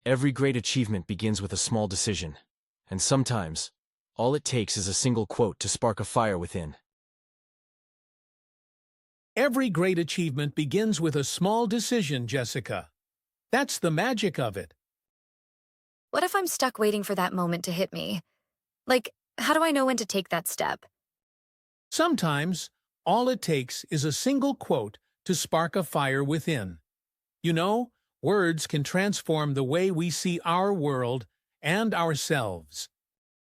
Every great achievement begins with a small decision, and sometimes, all it takes is a single quote to spark a fire within. Every great achievement begins with a small decision, Jessica. That's the magic of it. What if I'm stuck waiting for that moment to hit me? Like, how do I know when to take that step? Sometimes, all it takes is a single quote to spark a fire within. You know, words can transform the way we see our world and ourselves.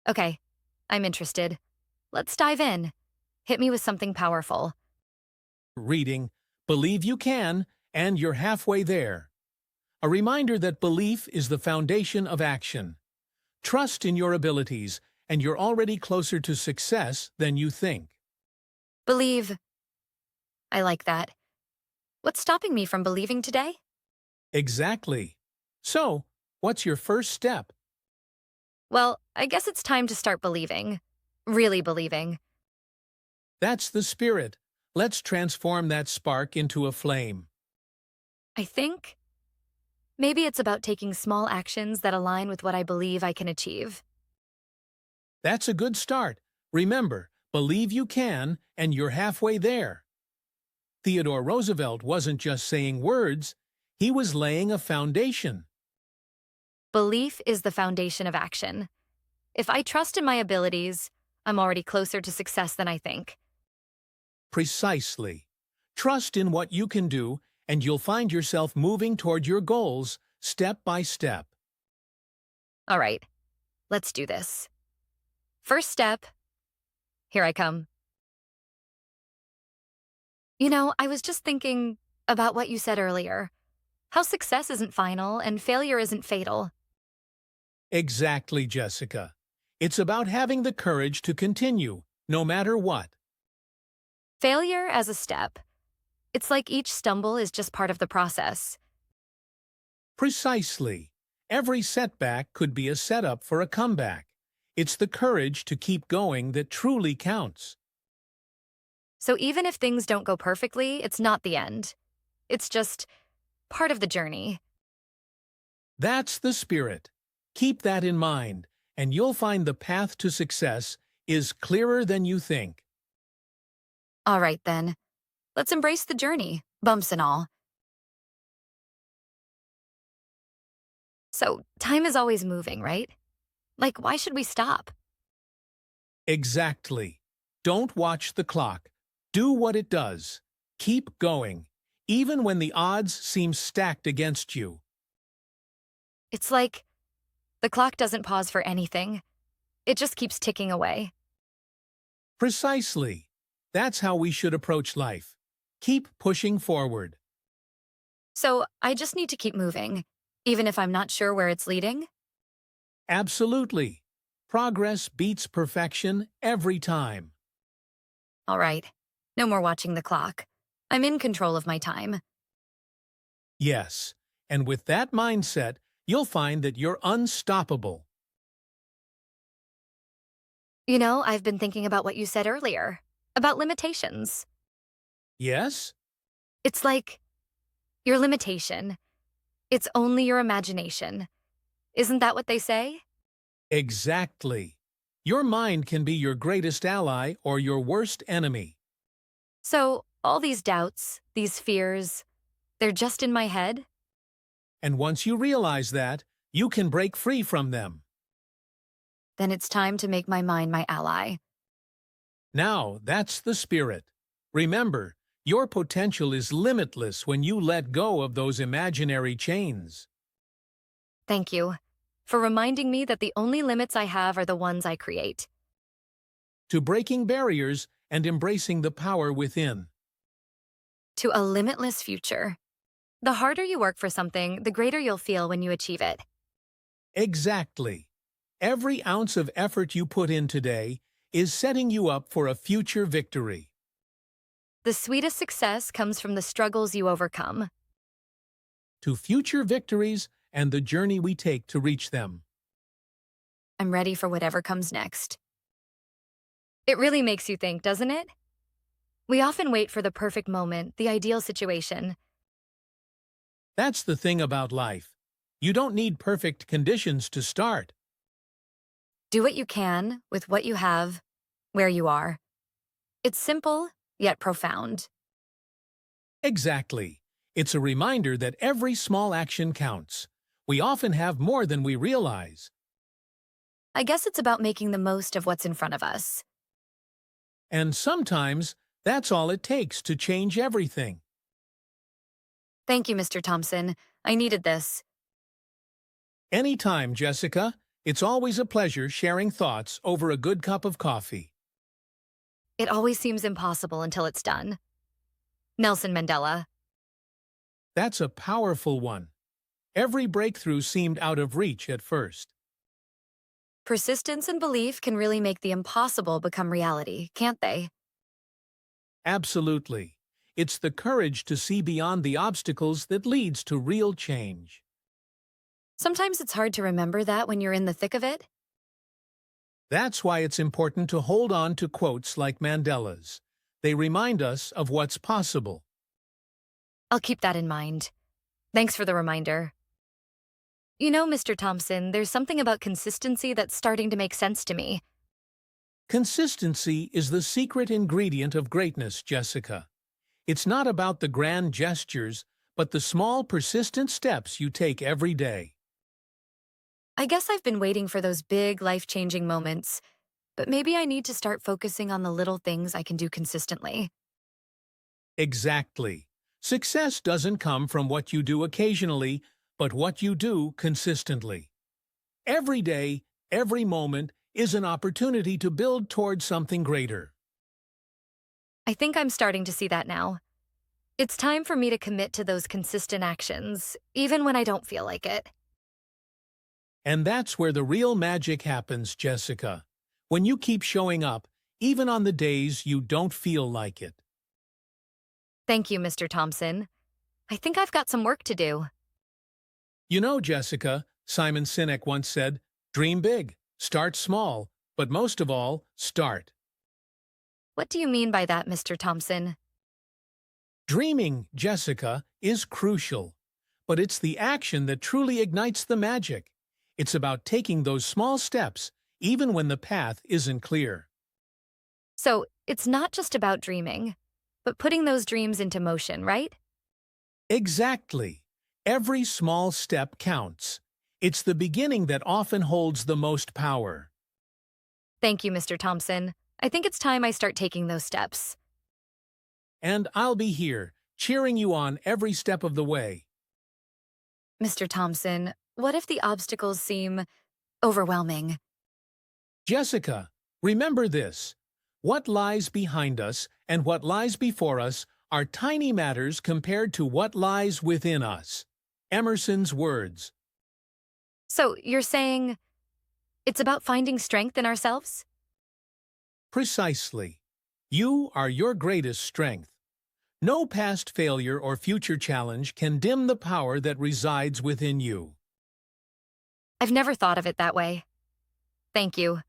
Okay, I'm interested. Let's dive in. Hit me with something powerful. Reading, Believe You Can, and You're Halfway There. A reminder that belief is the foundation of action. Trust in your abilities, and you're already closer to success than you think. Believe. I like that. What's stopping me from believing today? Exactly. So, what's your first step? Well, I guess it's time to start believing. Really believing. That's the spirit. Let's transform that spark into a flame. I think maybe it's about taking small actions that align with what I believe I can achieve. That's a good start. Remember, believe you can, and you're halfway there. Theodore Roosevelt wasn't just saying words, he was laying a foundation. Belief is the foundation of action. If I trust in my abilities, I'm already closer to success than I think. Precisely. Trust in what you can do, and you'll find yourself moving toward your goals step by step. All right, let's do this. First step. Here I come. You know, I was just thinking about what you said earlier. How success isn't final and failure isn't fatal. Exactly, Jessica. It's about having the courage to continue, no matter what. Failure as a step. It's like each stumble is just part of the process. Precisely. Every setback could be a setup for a comeback. It's the courage to keep going that truly counts. So even if things don't go perfectly, it's not the end. It's just part of the journey. That's the spirit. Keep that in mind, and you'll find the path to success is clearer than you think. All right, then. Let's embrace the journey, bumps and all. So, time is always moving, right? Like, why should we stop? Exactly. Don't watch the clock. Do what it does. Keep going, even when the odds seem stacked against you. It's like the clock doesn't pause for anything. It just keeps ticking away. Precisely. That's how we should approach life. Keep pushing forward. So, I just need to keep moving, even if I'm not sure where it's leading? Absolutely. Progress beats perfection every time. All right. No more watching the clock. I'm in control of my time. Yes, and with that mindset, you'll find that you're unstoppable. You know, I've been thinking about what you said earlier, about limitations. Yes? It's like your limitation. It's only your imagination. Isn't that what they say? Exactly. Your mind can be your greatest ally or your worst enemy. So, all these doubts, these fears, they're just in my head? And once you realize that, you can break free from them. Then it's time to make my mind my ally. Now, that's the spirit. Remember, your potential is limitless when you let go of those imaginary chains. Thank you for reminding me that the only limits I have are the ones I create. To breaking barriers and embracing the power within. To a limitless future. The harder you work for something, the greater you'll feel when you achieve it. Exactly. Every ounce of effort you put in today is setting you up for a future victory. The sweetest success comes from the struggles you overcome. To future victories and the journey we take to reach them. I'm ready for whatever comes next. It really makes you think, doesn't it? We often wait for the perfect moment, the ideal situation. That's the thing about life. You don't need perfect conditions to start. Do what you can with what you have, where you are. It's simple, yet profound. Exactly. It's a reminder that every small action counts. We often have more than we realize. I guess it's about making the most of what's in front of us. And sometimes, that's all it takes to change everything. Thank you, Mr. Thompson. I needed this. Anytime, Jessica. It's always a pleasure sharing thoughts over a good cup of coffee. It always seems impossible until it's done. Nelson Mandela. That's a powerful one. Every breakthrough seemed out of reach at first. Persistence and belief can really make the impossible become reality, can't they? Absolutely. It's the courage to see beyond the obstacles that leads to real change. Sometimes it's hard to remember that when you're in the thick of it. That's why it's important to hold on to quotes like Mandela's. They remind us of what's possible. I'll keep that in mind. Thanks for the reminder. You know, Mr. Thompson, there's something about consistency that's starting to make sense to me. Consistency is the secret ingredient of greatness, Jessica. It's not about the grand gestures, but the small, persistent steps you take every day. I guess I've been waiting for those big, life-changing moments, but maybe I need to start focusing on the little things I can do consistently. Exactly. Success doesn't come from what you do occasionally, but what you do consistently. Every day, every moment is an opportunity to build towards something greater. I think I'm starting to see that now. It's time for me to commit to those consistent actions, even when I don't feel like it. And that's where the real magic happens, Jessica. When you keep showing up, even on the days you don't feel like it. Thank you, Mr. Thompson. I think I've got some work to do. You know, Jessica, Simon Sinek once said, dream big, start small, but most of all, start. What do you mean by that, Mr. Thompson? Dreaming, Jessica, is crucial, but it's the action that truly ignites the magic. It's about taking those small steps, even when the path isn't clear. So, it's not just about dreaming, but putting those dreams into motion, right? Exactly. Every small step counts. It's the beginning that often holds the most power. Thank you, Mr. Thompson. I think it's time I start taking those steps. And I'll be here, cheering you on every step of the way. Mr. Thompson, what if the obstacles seem overwhelming? Jessica, remember this. What lies behind us and what lies before us are tiny matters compared to what lies within us. Emerson's words. So, you're saying it's about finding strength in ourselves? Precisely. You are your greatest strength. No past failure or future challenge can dim the power that resides within you. I've never thought of it that way. Thank you.